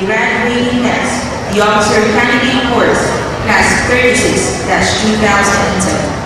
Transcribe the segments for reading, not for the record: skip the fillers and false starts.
graduating test, the Officer Candidate Course, Class 36-2010.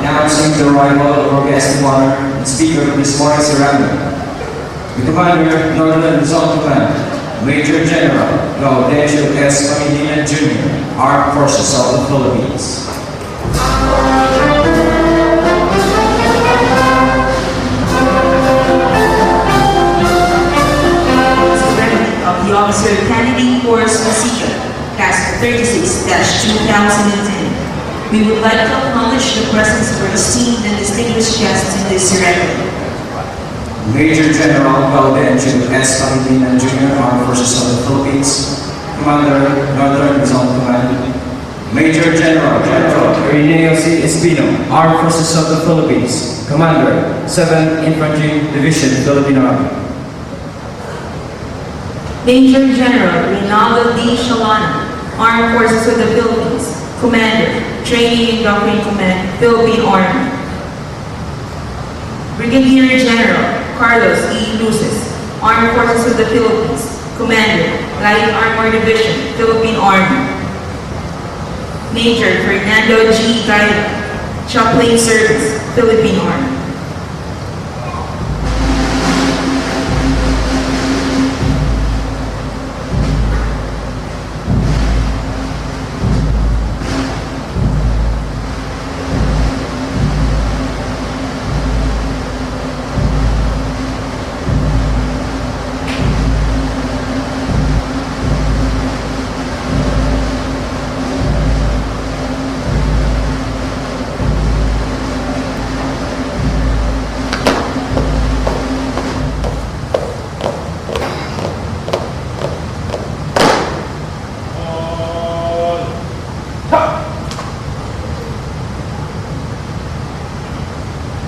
Announcing the arrival of our guest of honor and speaker of this morning's ceremony, the Commander, Northern Luzon Command, Major General Gaudencio S. Pangilinan Jr., Armed Forces of the Philippines. Of the Officer Candidate Course Masikad, Class 36-2010. We would like to acknowledge the presence of our esteemed and distinguished guests in this ceremony. Major General Gaudencio S. Pangilinan Jr., Armed Forces of the Philippines, Commander, Northern Luzon Command, Major General Irineo C. Espino, Armed Forces of the Philippines, Commander, 7th Infantry Division, Philippine Army. Major General Rinaldo D. Shalana, Armed Forces of the Philippines, Commander, Training and Doctrine Command, Philippine Army. Brigadier General Carlos E. Luces, Armed Forces of the Philippines, Commander, Light Armor Division, Philippine Army. Major Fernando G. Gaida, Chaplain Service, Philippine Army.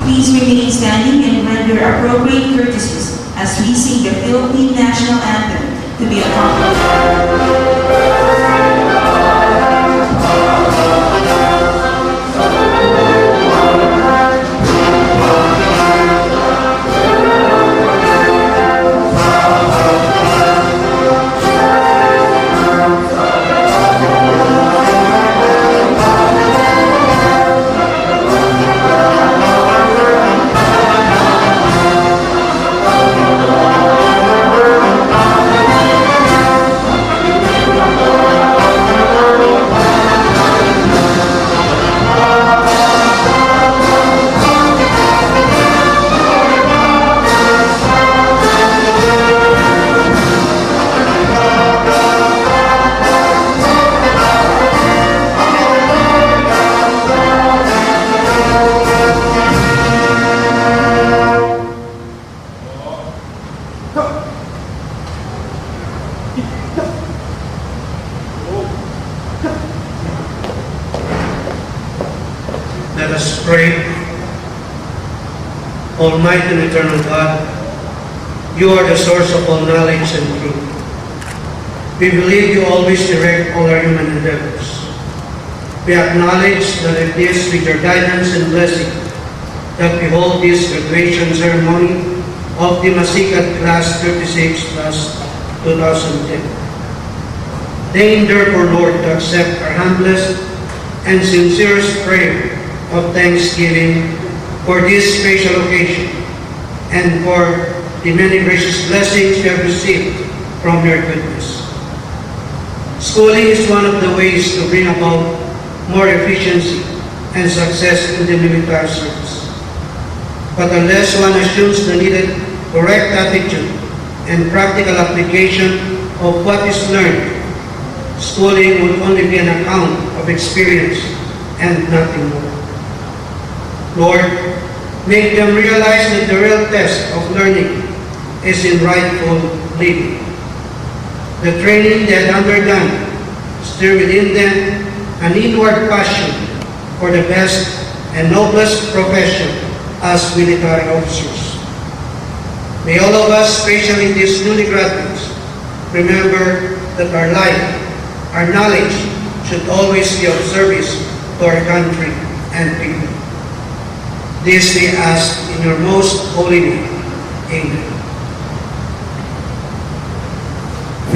Please remain standing and render appropriate courtesies as we sing the Philippine National Anthem to be accomplished. Let us pray. Almighty and eternal God, you are the source of all knowledge and truth. We believe you always direct all our human endeavors. We acknowledge that it is with your guidance and blessing that we hold this graduation ceremony of the Masikad Class 36/2010. Deign therefore, Lord, to accept our humblest and sincerest prayer of thanksgiving for this special occasion and for the many gracious blessings we have received from your goodness. Schooling is one of the ways to bring about more efficiency and success in the military service. But unless one assumes the needed correct attitude and practical application of what is learned, schooling would only be an account of experience and nothing more. Lord, make them realize that the real test of learning is in rightful living. The training they had undergone stir within them an inward passion for the best and noblest profession as military officers. May all of us, especially these newly graduates, remember that our life, our knowledge should always be of service to our country and people. This we ask in your most holy name. Amen.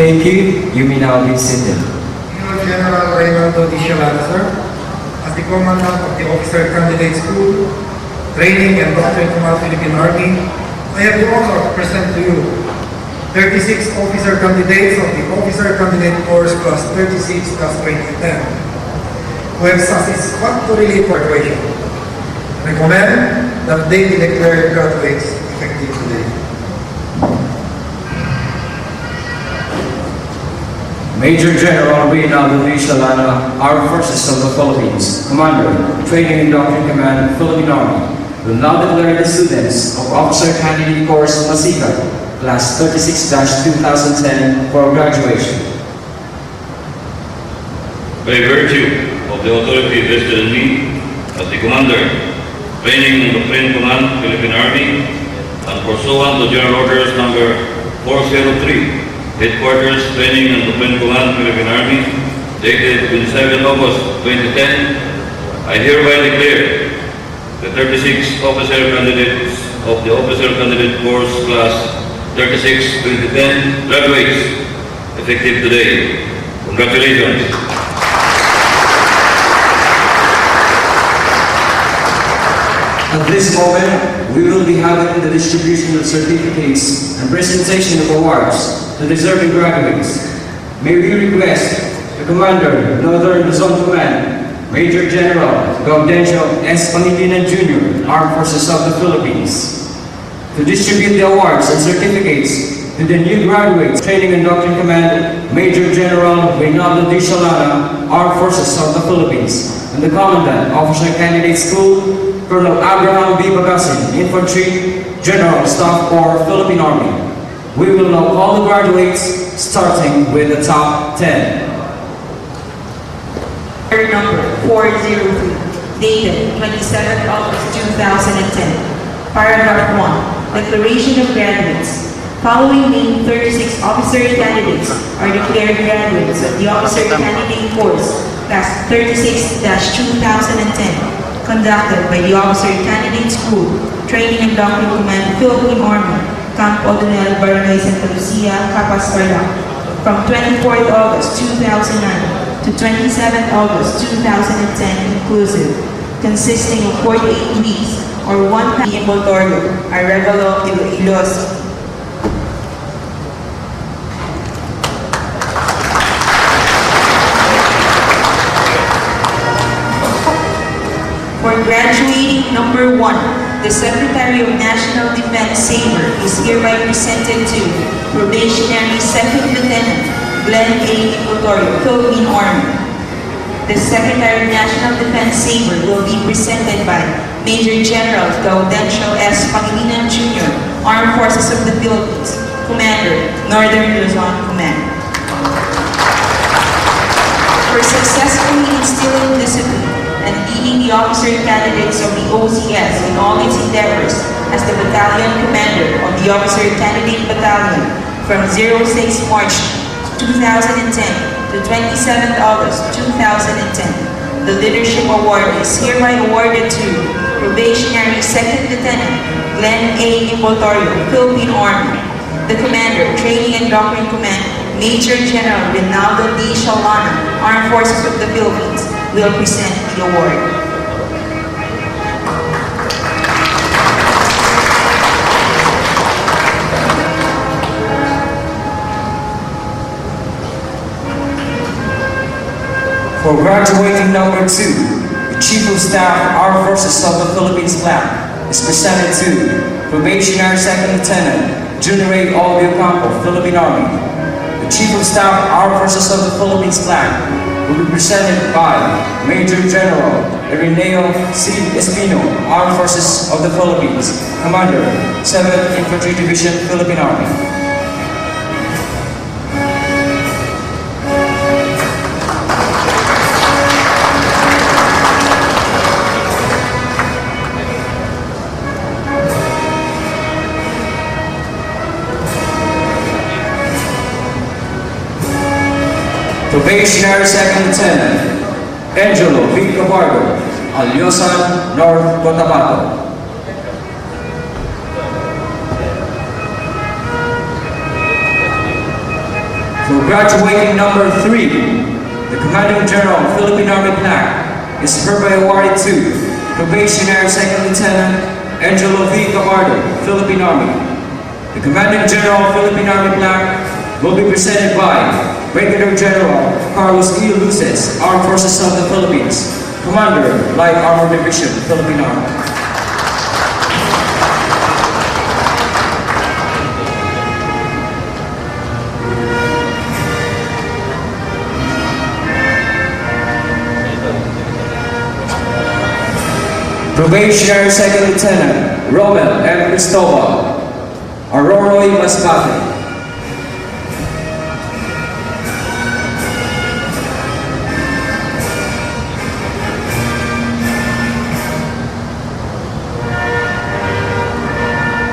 Thank you. You may now be seated. General Raymond D. sir, as the Commandant of the Officer Candidate School, Training and Doctrine Command Philippine Army, I have the honor to present to you 36 officer candidates of the Officer Candidate Course Class 36/2010 who have satisfactorily graduated. Recommend that they be declared graduates effective today. Major General Reynaldo V. Shalana, Armed Forces of the Philippines, Commander, Training and Doctrine Command, Philippine Army, will now declare the students of Officer Candidate Course Masikad, Class 36/2010 for graduation. By virtue of the authority vested in me as the Commander, Training and Doctrine Command, Philippine Army, and pursuant to General Orders Number 403, Headquarters, Training and Doctrine Command, Philippine Army, dated 27 August 2010, I hereby declare the 36 officer candidates of the Officer Candidate Course Class 36/2010 graduates effective today. Congratulations. At this moment, we will be having the distribution of certificates and presentation of awards to deserving graduates. May we request the Commander, Northern Luzon Command, Major General Gaudencio S. Pangilinan Jr., Armed Forces of the Philippines, to distribute the awards and certificates to the new graduates, Training and Doctrine Command, Major General Reynaldo D. Shalana, Armed Forces of the Philippines, and the Commandant, Officer Candidate School, Colonel Abraham B. Bagasin, Infantry, General Staff Corps, Philippine Army. We will now call the graduates, starting with the top 10. Number 403, dated 27th August 2010. Paragraph 1, Declaration of Graduates. Following named 36 officer candidates are declared graduates of the Officer Candidate Course, Class 36/2010, conducted by the Officer Candidate School, Training and Doctrine Command, Philippine Army, Camp Odonel, Barangay Santa Lucia, Capas, Tarlac, from 24th August 2009 to 27th August 2010 inclusive, consisting of 48 weeks or 1 Imboltorio, Arevalo, Iloilo. For graduating number 1, the Secretary of National Defense Saber is hereby presented to Probationary Second Lieutenant Glenn A. Imboltorio, Philippine Army. The Secretary of National Defense Saber will be presented by Major General Gaudencio S. Pangilinan Jr., Armed Forces of the Philippines, Commander, Northern Luzon Command. For successfully instilling discipline and leading the officer candidates of the OCS in all its endeavors as the Battalion Commander of the Officer Candidate Battalion from 06 March 2010 to 27th August 2010. The Leadership Award is hereby awarded to Probationary Second Lieutenant Glenn A. Imboltorio, Philippine Army. The Commander, Training and Doctrine Command, Major General Rinaldo D. Shalana, Armed Forces of the Philippines, will present the award. For graduating number 2, the Chief of Staff, Armed Forces of the Philippines flag is presented to Probationary Second Lieutenant Junior A. Olvio Campo, Philippine Army. The Chief of Staff, Armed Forces of the Philippines flag will be presented by Major General Ireneo C. Espino, Armed Forces of the Philippines, Commander, 7th Infantry Division, Philippine Army. Probationary Second Lieutenant Angelo V. Cabardo, Alyosan, North Cotabato. For graduating number 3, the Commanding General of Philippine Army flag is hereby awarded to Probationary Second Lieutenant Angelo V. Cabardo, Philippine Army. The Commanding General of Philippine Army flag will be presented by Brigadier General Carlos E. Luces, Armed Forces of the Philippines, Commander, Light Armor Division, Philippine Army. Probationary Second Lieutenant Romel M. Cristobal, Aroroy Masbate.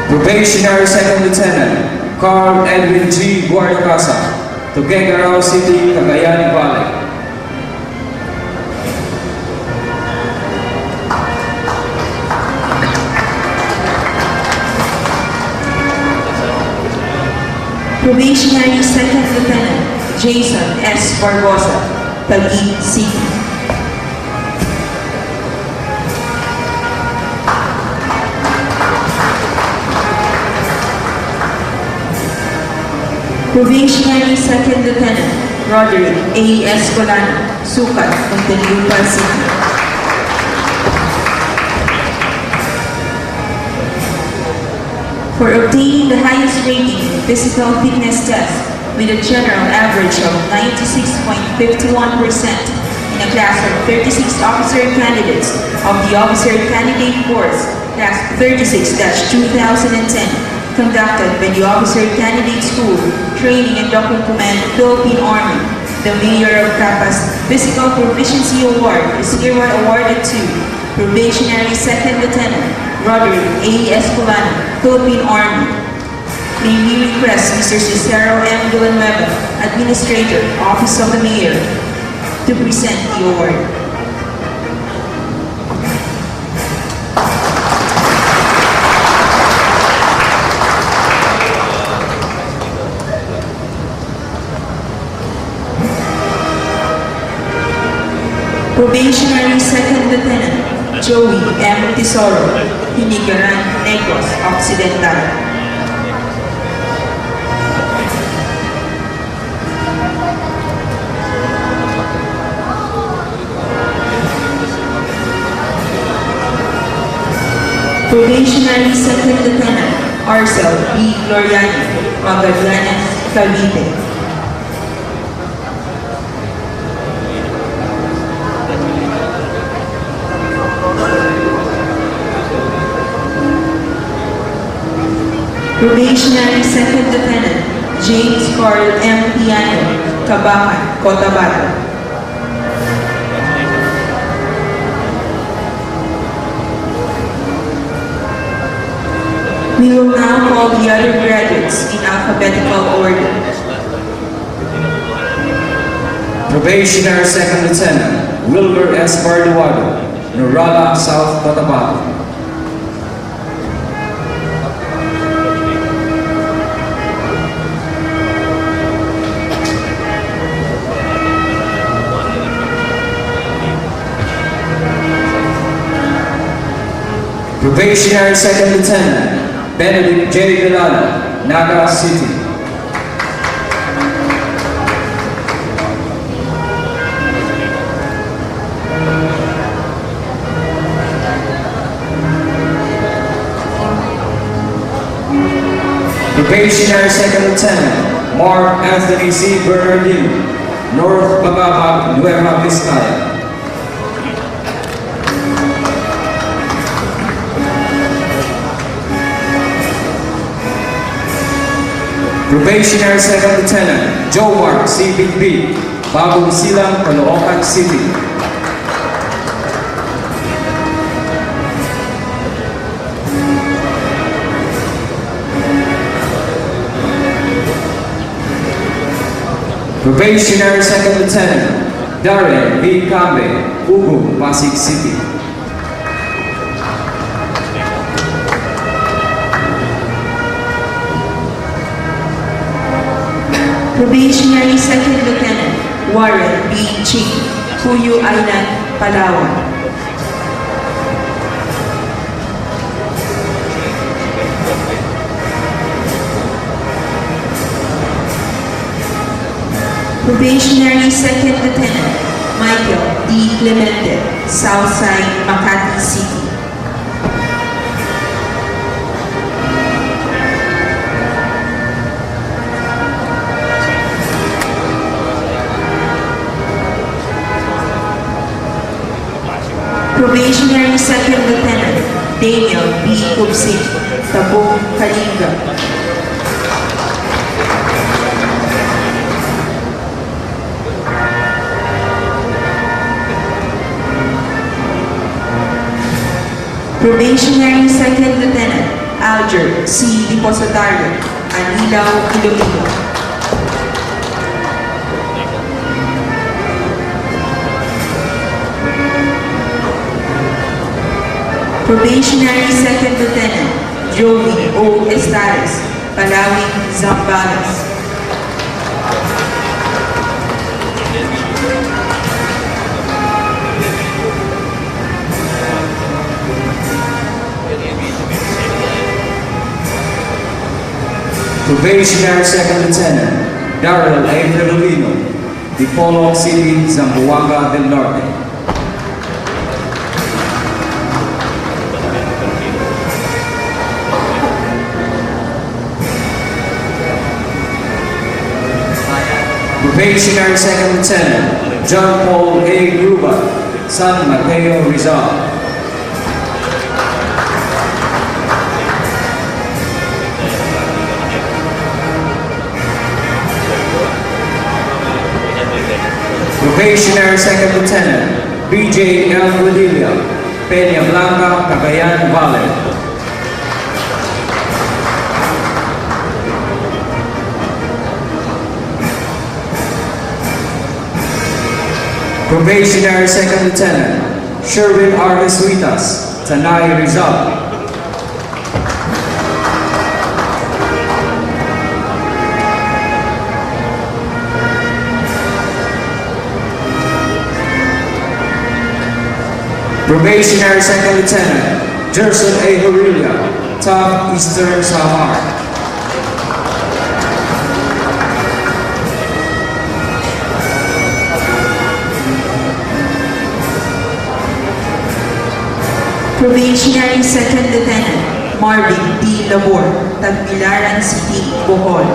Probationary Second Lieutenant Carl Edwin G. Guardacasa, Tuguegarao City, Cagayan Valley. Probationary Second Lieutenant Jason S. Barbosa, Taguig City. Probationary Second Lieutenant Roderick A. Escolano, Sukat, Muntinlupa City. For obtaining the highest rating in physical fitness test with a general average of 96.51% in a class of 36 officer candidates of the Officer Candidate Course, Class 36-2010, conducted by the Officer Candidate School, Training and Doctrine Command, Philippine Army. The Mayor of Capa's Physical Proficiency Award is hereby awarded to Probationary Second Lieutenant Roderick A. Escolano, Philippine Army. May we request Mr. Cicero M. Villanueva, Administrator, Office of the Mayor, to present the award. Probationary Second Lieutenant Joey M. Tesoro, Hinigaran, Negros, Occidental. Probationary Second Lieutenant Arcel B. Gloriani, Magallanes, Cavite. Probationary Second Lieutenant James Carl M. Piano, Cabacan, Cotabato. We will now call the other graduates in alphabetical order. Probationary Second Lieutenant Wilbur S. Barduado, Norala, South Cotabato. Probationary Second Lieutenant Benedict J. Villana, Naga City. Probationary Second Lieutenant Mark Anthony C. Bernardino, North Bagabag, Nueva Vizcaya. Probationary Second Lieutenant Joe Mark CBB, Bagong Silang, Caloocan City. Probationary Second Lieutenant Darren B. Cambe, Ugum, Pasig City. Probationary Second Lieutenant Warren B. Ching, Puyo Island, Palawan. Probationary Second Lieutenant Michael D. Clemente, Southside, Makati City. Probationary Second Lieutenant Daniel B. Kubsik, Tabong, Kalinga. Probationary Second Lieutenant Alger C. Depositario, Anilaw, Iloilo. Probationary Second Lieutenant Joey O. Estares, Palawig, Zambales. Probationary Second Lieutenant Darrell A. Revolino, Dipolog City, Zamboanga del Norte. Probationary Second Lieutenant John Paul A. Gruba, San Mateo, Rizal. Probationary Second Lieutenant B.J. L. Guadilla, Peña Blanca, Cagayan Valley. Probationary Second Lieutenant Sherwin R. Jesuitas, Tanay, Rizal. Probationary Second Lieutenant Gerson A. Horilla, Top Eastern Samar. Probationary Second Lieutenant Marvin D. Labor, Tagbilaran City, Bohol.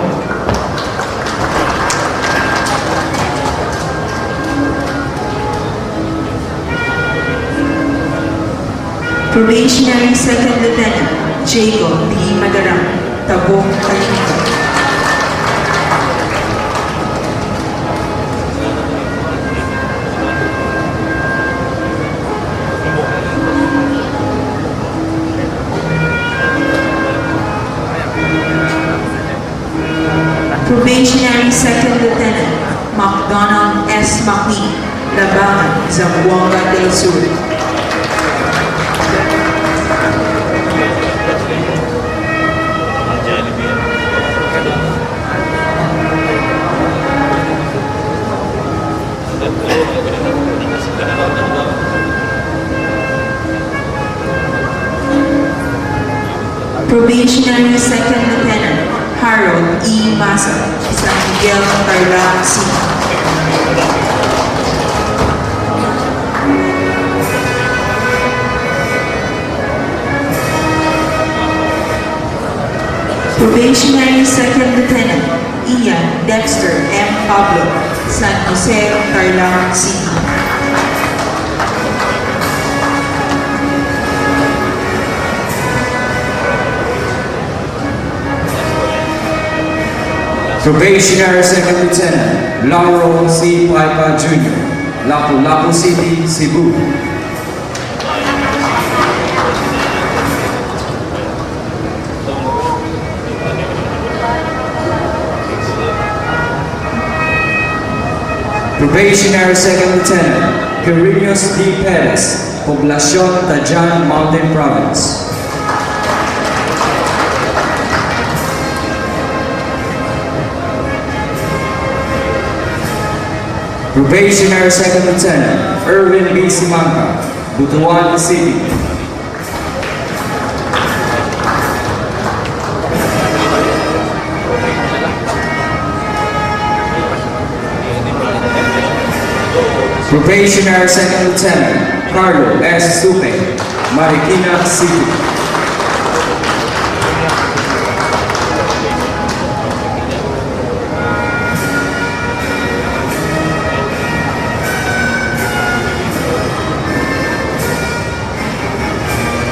Probationary Second Lieutenant Jacob D. Madarang, Tabong, Kalinga. Zamboanga del Sur. Probationary Second Lieutenant Harold E. Masa, San Miguel, Tarlac City. Probationary Second Lieutenant Ian Dexter M. Pablo, San Jose, Tarlac City. Probationary Second Lieutenant Lauro C. Paipa Jr., Lapu-Lapu City, Cebu. Probationary Second Lieutenant Quirinius D. Perez, Poblacion Tajan Mountain Province. Probationary Second Lieutenant Erwin B. Simanca, Butuan City. Probationary Second Lieutenant Carlo S. Supe, Marikina City.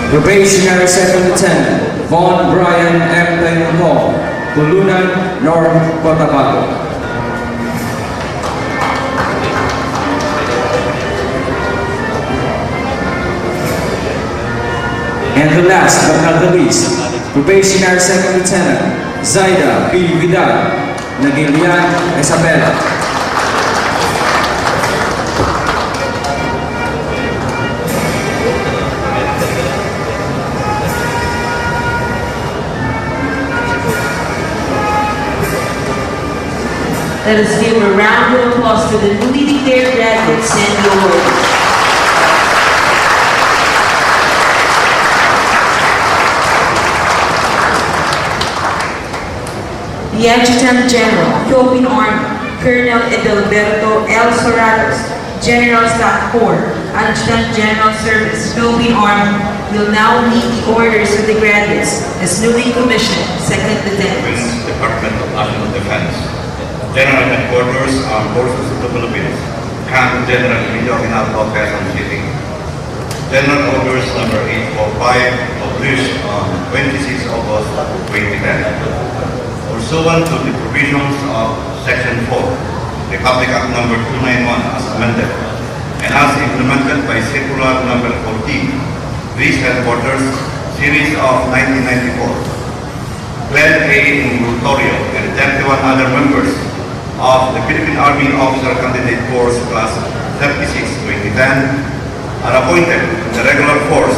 Probationary Second Lieutenant Von Brian M. Taylor, Tulunan, North Cotabato. And the last but not the least, Probationary Second Lieutenant Zaida P. Vidal, Nagilian, Isabela. Let us give a round of applause to the newly declared graduates and the awardees. The Adjutant General, Philippine Army, Colonel Edelberto L. Soratos, General Staff Corps, Adjutant General Service, Philippine Army, will now read the orders of the graduates as newly commissioned Second Lieutenants. Department of National Defense. General Headquarters, Armed Forces of the Philippines, Camp General Emilio Aguinaldo, Quezon City. General Orders number 845, published on 26 August 2010. Pursuant to the provisions of Section 4, Republic Act number 291 as amended, and as implemented by Circular number 14, these headquarters, series of 1994, Glenn A. Ingrultorio and 31 other members of the Philippine Army Officer Candidate Force Class 36-2010 are appointed in the regular force,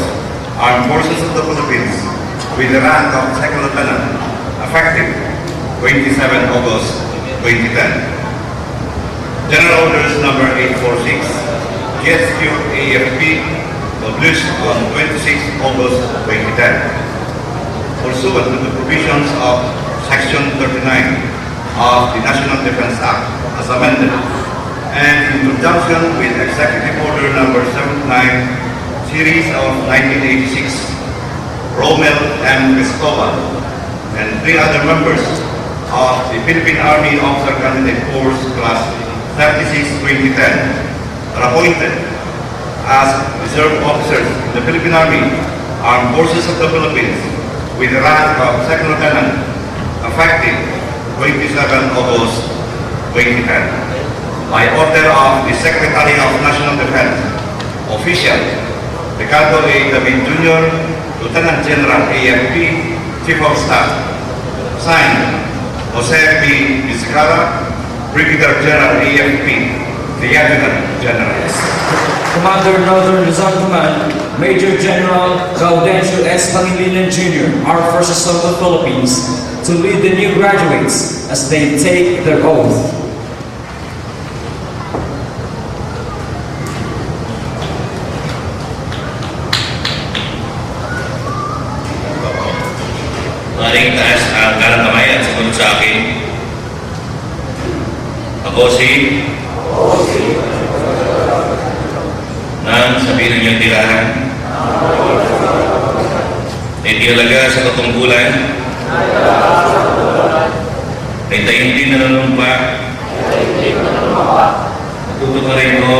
Armed Forces of the Philippines, with the rank of Second Lieutenant, effective 27 August 2010. General Orders number 846, GSQ AFP, published on 26 August 2010. Pursuant to the provisions of Section 39 of the National Defense Act as amended, and in conjunction with Executive Order number 79, series of 1986, Romel M. Cristobal and 3 other members of the Philippine Army Officer Candidate Force Class 36-2010 are appointed as reserve officers in the Philippine Army, Armed Forces of the Philippines, with the rank of Second Lieutenant, effective 27 August 2010. By order of the Secretary of National Defense, official, Ricardo A. David Jr., Lieutenant General AFP, Chief of Staff. Signed, Jose P. Vizcarra, Brigadier General AFP, the Adjutant General. Commander Northern Luzon Command, Major General Gaudencio S. Pangilinan Jr., Armed Forces of the Philippines, to lead the new graduates as they take their oath. Maring taas ang kanang kamay at sumunod sa akin. Ako si nang sabihin niyong tirahan itiyalaga sa katungkulan ay taintin na nanumpa tutuparin ko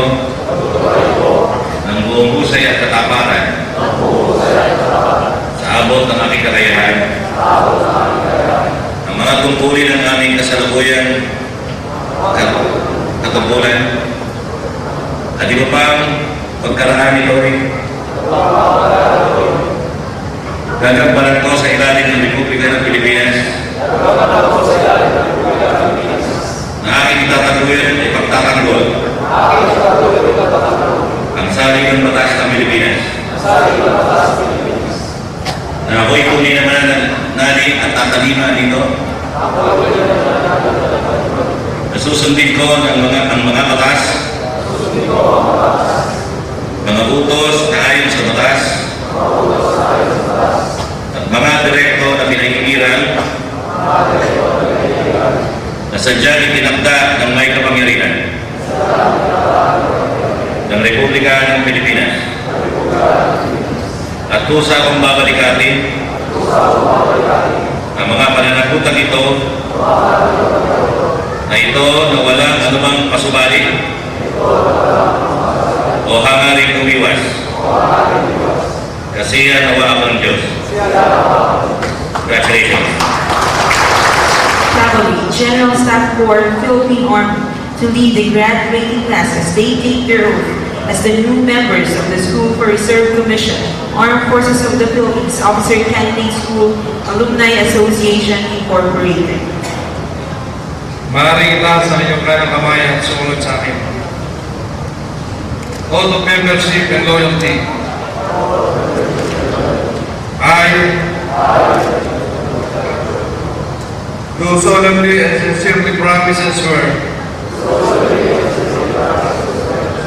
ng buong husay at katapatan sa abot ng aking kakayahan ang mga tungkulin ng aming kasalukuyan katungkulan at iba pang pagkaraan nito ay gagampanan ko sa ilalim ng Republika ng Pilipinas na aking tataguyan ay pagtatanggol ang saligang batas ng Pilipinas na ako'y kunin naman nani at tatalima dito na susundin ko ang mga batas mga utos na ayon sa batas at mga direkto na pinahihirang na sadyang itinakda ng may kapangyarihan ng Republika ng Pilipinas at kusa akong babalikatin ang mga pananakutang ito na walang anumang pasubali o hangaring umiwas kasi yan nawa ako ng Diyos. Congratulations. Cavalry, General Staff Corps, Philippine Army, to lead the graduating classes. They take their oath as the new members of the School for Reserve Commission, Armed Forces of the Philippines, Officer Candidate School, Alumni Association, Incorporated. Maaaring itaas sa inyong kanang kamay at sumunod sa akin. Oath of membership and loyalty. I do solemnly and sincerely promise and swear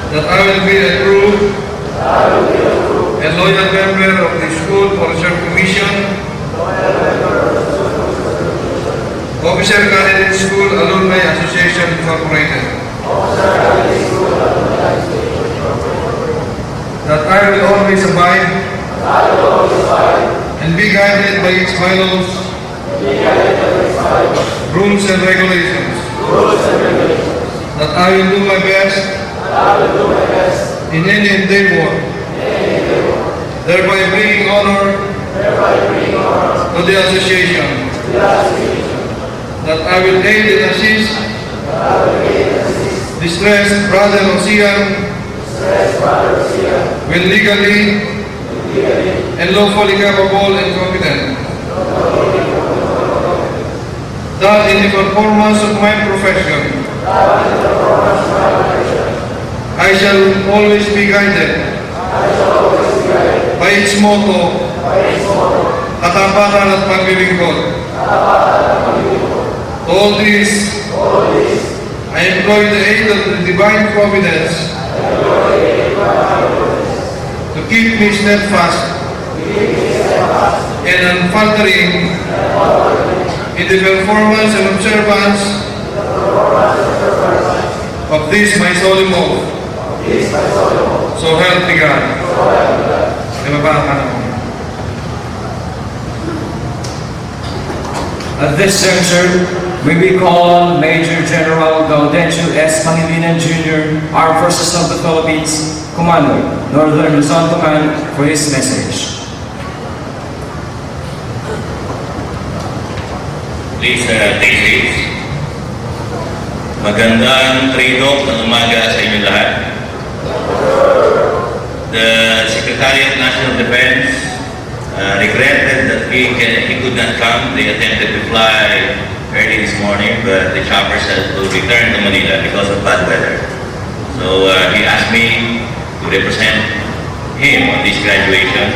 that I will be a true and loyal member of the School for Reserve Commission, Officer Candidate School Alumni Association Incorporated, that I will always abide and be guided by its bylaws, rules and regulations, that I will do my best in any endeavor, thereby bringing honor to the association, that I will aid and assist distressed brother Ocean when legally and lawfully capable and competent, that in the performance of my profession I shall always be guided by its motto, katapatan at paglilingkod. To all this, I employ the aid of the divine providence to keep me steadfast and unfaltering in the performance and observance of this my solemn oath. So help me God. At this juncture, we will call on Major General Gaudencio S. Pangilinan Jr., Armed Forces of the Philippines, Commander, Northern Luzon Command, for his message. Please take seats. Magandang tridok ng umaga sa inyo lahat. The Secretary of National Defense regretted that he could not come. They attempted to fly early this morning, but the chopper said to return to Manila because of bad weather. So he asked me to to represent him on this graduation.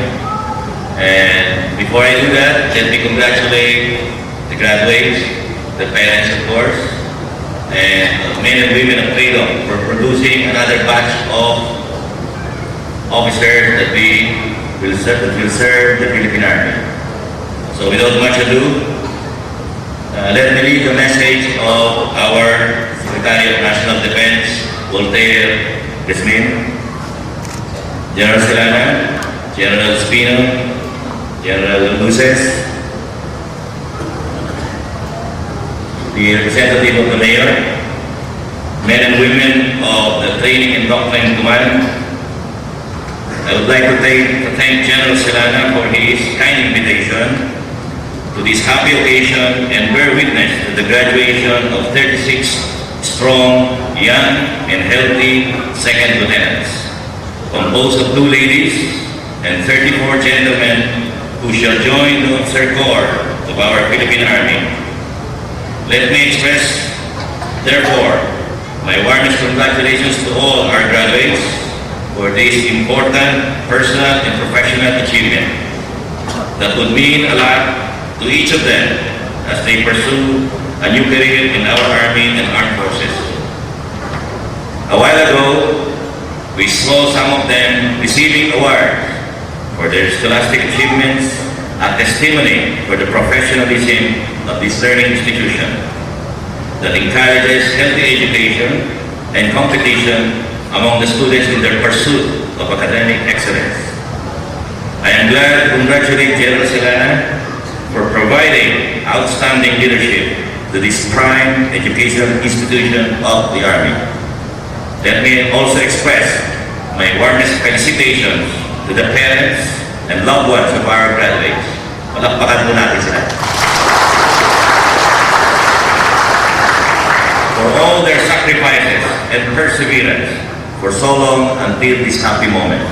And before I do that, let me congratulate the graduates, the parents of course, and men and women of freedom for producing another batch of officers that will serve the Philippine Army. So without much ado, let me read the message of our Secretary of National Defense, Voltaire Guzmin, General Silana, General Espino, General Luces, the representative of the Mayor, men and women of the Training and Doctrine Command. I would like to thank General Silana for his kind invitation to this happy occasion and bear witness to the graduation of 36 strong, young, and healthy second lieutenants, composed of 2 ladies and 34 gentlemen who shall join the officer corps of our Philippine Army. Let me express, therefore, my warmest congratulations to all our graduates for this important personal and professional achievement that would mean a lot to each of them as they pursue a new career in our Army and Armed Forces. A while ago, we saw some of them receiving awards for their scholastic achievements, a testimony for the professionalism of this learning institution that encourages healthy education and competition among the students in their pursuit of academic excellence. I am glad to congratulate General Silana for providing outstanding leadership to this prime education institution of the Army. Let me also express my warmest felicitations to the parents and loved ones of our graduates. Palakpakan po natin sila. For all their sacrifices and perseverance for so long until this happy moment.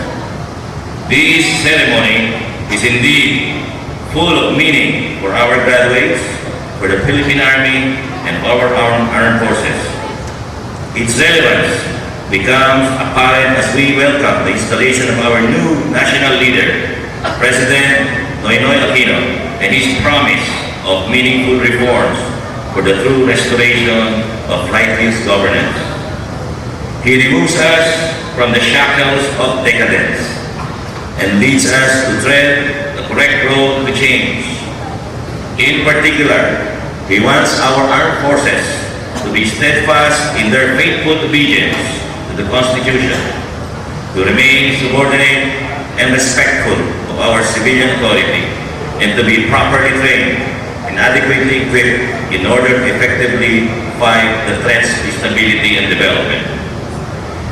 This ceremony is indeed full of meaning for our graduates, for the Philippine Army, and our armed forces. Its relevance becomes apparent as we welcome the installation of our new national leader, President Noynoy Aquino, and his promise of meaningful reforms for the true restoration of righteous governance. He removes us from the shackles of decadence and leads us to tread the correct road to change. In particular, he wants our armed forces to be steadfast in their faithful obedience to the Constitution, to remain subordinate and respectful of our civilian authority, and to be properly trained and adequately equipped in order to effectively fight the threats to stability and development.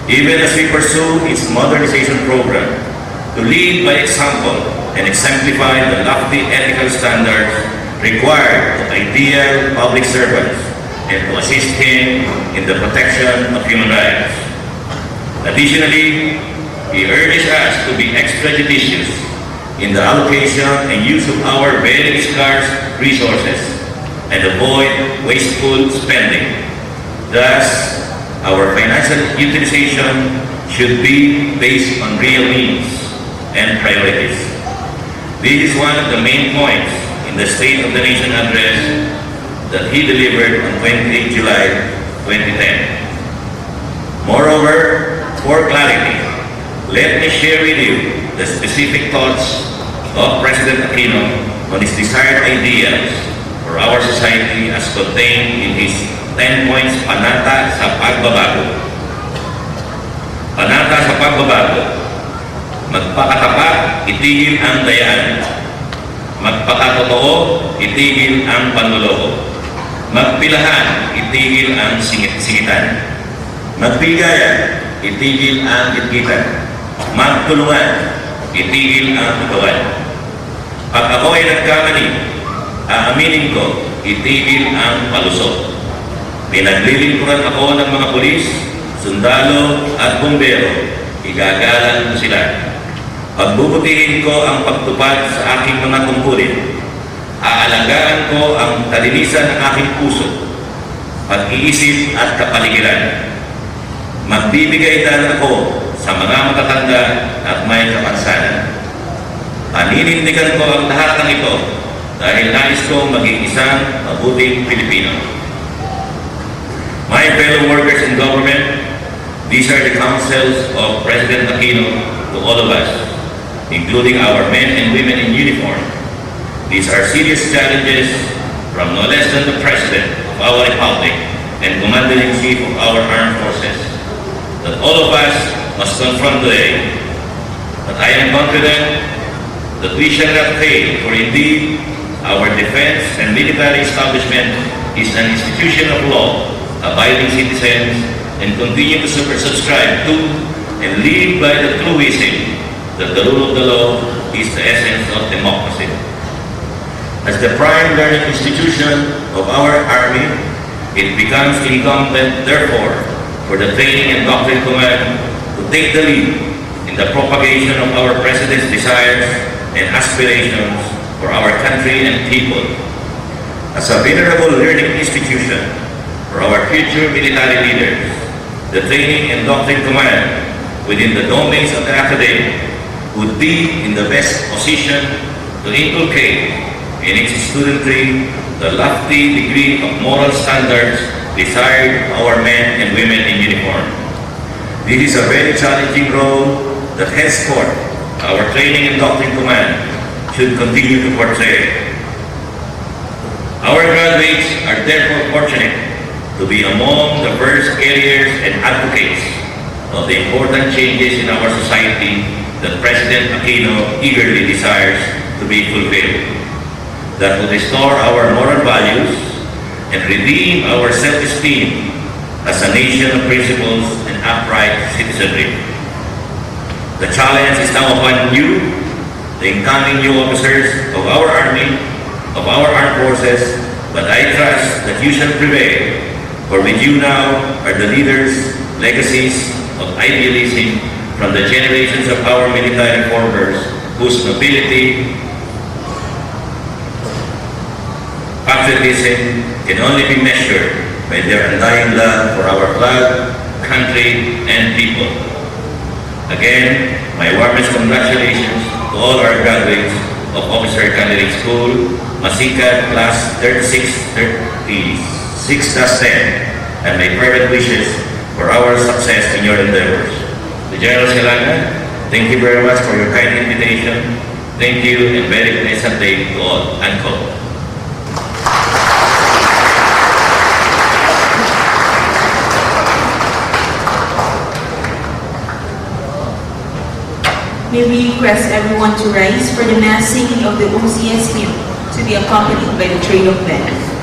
Even as we pursue its modernization program, to lead by example and exemplify the lofty ethical standards required of ideal public servants and to assist him in the protection of human rights. Additionally, he urges us to be extra judicious in the allocation and use of our very scarce resources and avoid wasteful spending. Thus, our financial utilization should be based on real needs and priorities. This is one of the main points in the State of the Nation address that he delivered on 28 July 2010. Moreover, for clarity, let me share with you the specific thoughts of President Aquino on his desired ideas for our society as contained in his 10 points panata sa pagbabago. Panata sa pagbabago. Magpakatapat, itigil ang dayaan. Magpakatotoo, itigil ang panloloko. Magpilahan, itigil ang singitan. Magbigayan, itigil ang itgitan. Magtulungan, itigil ang tugawan. Pag ako ay nagkamali, aaminin ko, itigil ang palusot. Pinaglilingkuran ako ng mga pulis, sundalo at bumbero, igagalang ko sila. Pagbubutihin ko ang pagtupad sa aking mga tungkulin. Aalagaan ko ang kalinisan ng aking puso, pag-iisip at kapaligiran. Magbibigay daan ako sa mga matatanda at may kapansanan. Aninindigan ko ang lahat ng ito dahil nais kong maging isang mabuting Pilipino. My fellow workers in government, these are the counsels of President Aquino to all of us, including our men and women in uniform. These are serious challenges from no less than the President of our Republic and Commander-in-Chief of our Armed Forces that all of us must confront today. But I am confident that we shall not fail, for indeed our defense and military establishment is an institution of law, abiding citizens, and continue to subscribe to and live by the truism that the rule of the law is the essence of democracy. As the prime learning institution of our Army, it becomes incumbent, therefore, for the Training and Doctrine Command to take the lead in the propagation of our President's desires and aspirations for our country and people. As a venerable learning institution for our future military leaders, the Training and Doctrine Command within the domains of the academy would be in the best position to inculcate in its studentry the lofty degree of moral standards desired of our men and women in uniform. This is a very challenging role that henceforth our Training and Doctrine Command should continue to portray. Our graduates are therefore fortunate to be among the first carriers and advocates of the important changes in our society that President Aquino eagerly desires to be fulfilled, that will restore our moral values and redeem our self-esteem as a nation of principles and upright citizenry. The challenge is now upon you, the incoming new officers of our Army, of our armed forces, but I trust that you shall prevail, for with you now are the leaders, legacies of idealism from the generations of our military forebears, whose nobility, patriotism can only be measured by their undying love for our flag, country, and people. Again, my warmest congratulations to all our graduates of Officer Candidate School, Masikad Class 36-10, and my fervent wishes for our success in your endeavors. To General Silanga, thank you very much for your kind invitation. Thank you and very pleasant day to all. Unquote. May we request everyone to rise for the mass singing of the OCS hymn to be accompanied by the train of band.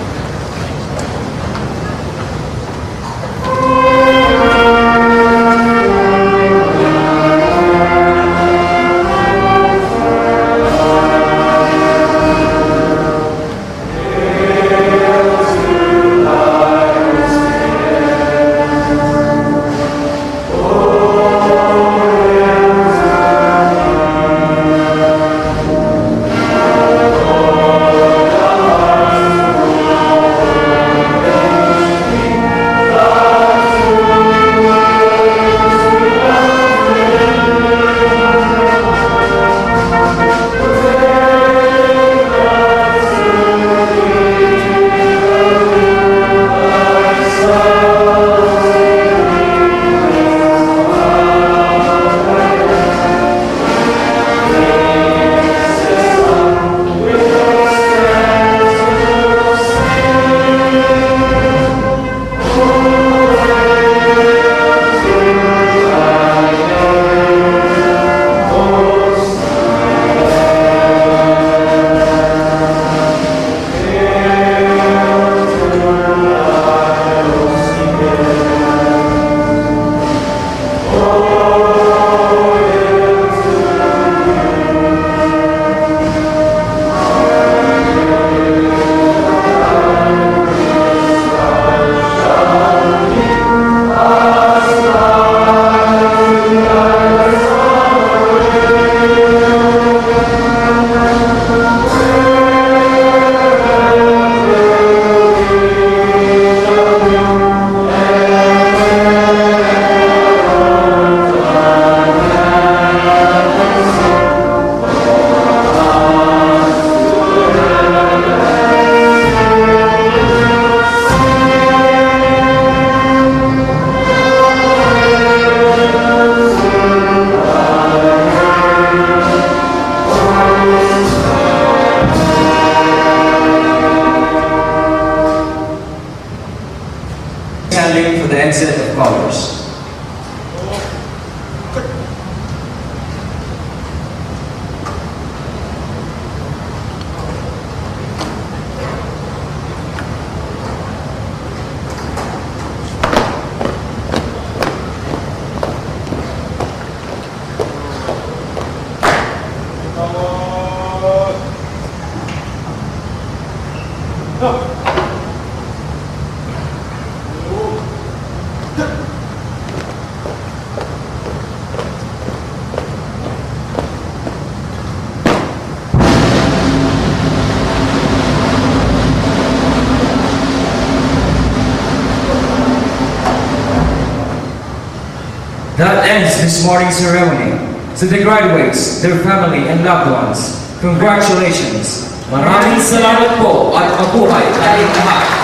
That ends this morning's ceremony. To the graduates, their family and loved ones, congratulations! Maraming salamat po at mabuhay tayong lahat!